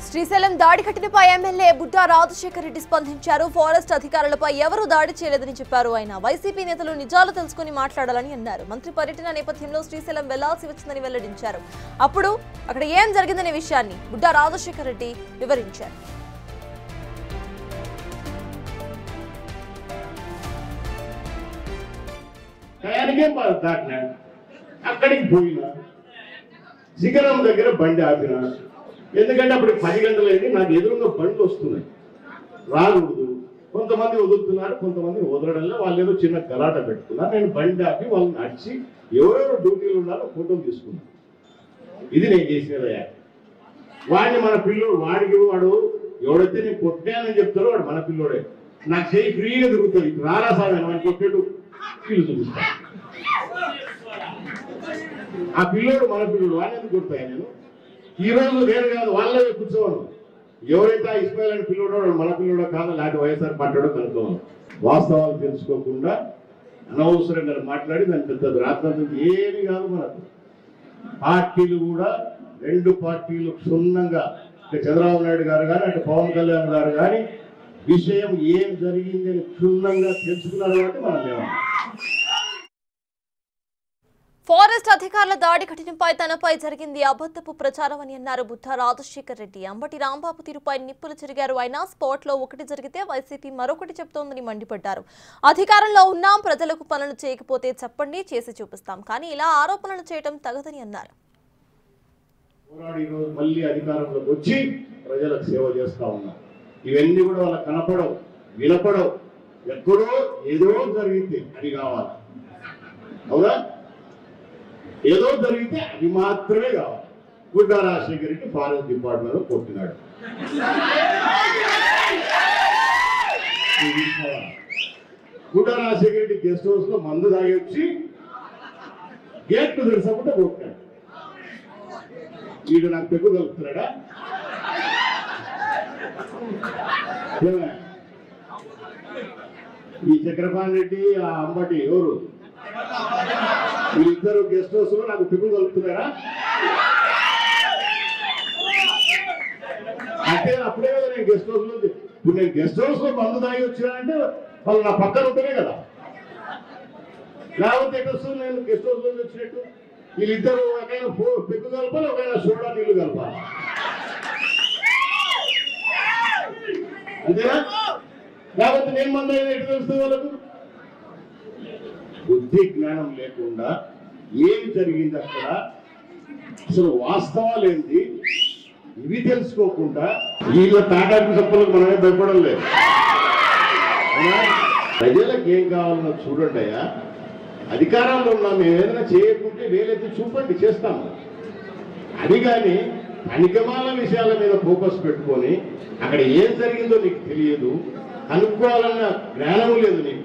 శ్రీశైలం దాడి ఘటనపై ఎమ్మెల్యే బుడ్డా రాజశేఖర్ రెడ్డి స్పందించారు. ఫారెస్ట్ అధికారులపై ఎవరూ దాడి చేయలేదని చెప్పారు. ఆయన వైసీపీ నేతలు నిజాలు తెలుసుకుని మాట్లాడాలని అన్నారు. మంత్రి పర్యటన నేపథ్యంలో శ్రీశైలం వెళ్లాల్సి వచ్చిందని వెల్లడించారు. అప్పుడు అక్కడ ఏం జరిగిందనే విషయాన్ని బుడ్డా రాజశేఖర్ రెడ్డి వివరించారు. అక్కడికి పోయినా శిఖరం దగ్గర బండి ఆపినా, ఎందుకంటే అప్పుడు 10 గంటలైంది. నాకు ఎదురుగా బండ్లు వస్తున్నాయి, రాకూడదు. కొంతమంది వదులుతున్నారు, కొంతమంది వదలడంలో వాళ్ళు ఏదో చిన్న గలాట పెట్టుకున్నారు. నేను బండి ఆపి వాళ్ళని నడిచి ఎవరెవరు డ్యూటీలు ఉన్నారో ఫోటోలు తీసుకున్నాను. ఇది నేను చేసినదయ్యా. వాడిని మన పిల్లోడు, వాడు ఎవడైతే నేను కొట్టానని చెప్తారో వాడు మన పిల్లోడే. నాకు చేయి ఫ్రీగా తిరుగుతుంది. రారా సార్ వాడిని కొట్టాడు కీళ్ళు చూపిస్తాను. ఆ పిల్లోడు మన పిల్లోడు, వాడిని ఎందుకు కొడతాయా నేను? ఈ రోజు నేను కాదు, వాళ్ళే కూర్చోను. ఎవరైతే ఆ ఇస్మాయిల్ అని పిల్లోడో మన పిల్లోడో కాదు, లేకపోతే వైఎస్ఆర్ పట్టాడో కనుక్కోవాలి. వాస్తవాలు తెలుసుకోకుండా అనవసరంగా మాట్లాడి దాని పెద్ద రాత్రంతా ఏమి కాదు. మనకు పార్టీలు కూడా 2 పార్టీలు క్షుణ్ణంగా, చంద్రబాబు నాయుడు గారు కానీ అటు పవన్ కళ్యాణ్ గారు కానీ విషయం ఏం జరిగింది అని క్షుణ్ణంగా తెలుసుకున్నారు కాబట్టి మనం ఏమన్నా. ఫారెస్ట్ అధికారుల దాడి ఘటనపై తనపై జరిగింది అబద్ధపు ప్రచారం అని అన్నారు బుడ్డా రాజశేఖర్ రెడ్డి. అంబటి రాంబాబు తీరుపై నిప్పులు చెరిగారు. ఆయన స్పాట్ లో ఒకటి జరిగితే వైసీపీ మరొకటి చెప్తోందని మండిపడ్డారు. అధికారంలో ఉన్నాం, ప్రజలకు పనులు చేయకపోతే చెప్పండి, చేసి చూపిస్తాం, కానీ ఇలా ఆరోపణలు చేయడం తగదని అన్నారు. మళ్ళీ అధికారంలోకి వచ్చి ప్రజలకు సేవ చేస్తా ఉన్నారు. ఇవన్నీ కూడా వాళ్ళకి కనపడవు, వినపడవు. ఎక్కడో ఏదో జరిగితే అది కావాలి, అవునా? ఏదో జరిగితే అది మాత్రమే కావాలి. బుడ్డా రాజశేఖర్ రెడ్డి ఫారెస్ట్ డిపార్ట్మెంట్ లో కొట్టినాడు. బుడ్డా రాజశేఖర్ రెడ్డి గెస్ట్ హౌస్ లో మందు తాగి వచ్చి గేట్ తెలుసకుండా కొట్టాడు. వీడు నాకు పెగ్గు కలుపుతున్నాడా? ఈ చక్రపాణి రెడ్డి, ఆ అంబటి ఎవరు, వీళ్ళిద్దరు గెస్ట్ హౌస్ లో నాకు పెగ్గు కలుపుతున్నారా? అంటే అప్పుడే కదా నేను గెస్ట్ హౌస్ లో, ఇప్పుడు నేను గెస్ట్ హౌస్ లో మందు తాగి వచ్చినానంటే వాళ్ళు నా పక్కన ఉంటేనే కదా, లేకపోతే ఎక్కడ వస్తుంది నేను గెస్ట్ హౌస్ లో వచ్చినట్టు? వీళ్ళిద్దరు ఒకైనా పెగ్గు కలపాలి, ఒకైనా సోడా నీళ్లు కలపాలి, అంతేనా? లేకపోతే నేను మంది అయినా ఎటు తెలుస్తుంది వాళ్ళకు? బుద్ధి జ్ఞానం లేకుండా ఏం జరిగింది అక్కడ, అసలు వాస్తవాలు ఏంటి, ఇవి తెలుసుకోకుండా వీళ్ళ తాటాకు చప్పులకు మనమే భయపడం లేదు. ప్రజలకు ఏం కావాలన్నా చూడండి అయ్యా. అధికారంలో ఉన్నాం, మేము ఏదైనా చేయకుంటే వేలెత్తి చూపండి, చేస్తాము. అది కానీ పనికిమాల విషయాల మీద ఫోకస్ పెట్టుకొని అక్కడ ఏం జరిగిందో నీకు తెలియదు, కనుక్కోవాలన్న జ్ఞానం లేదు నీకు.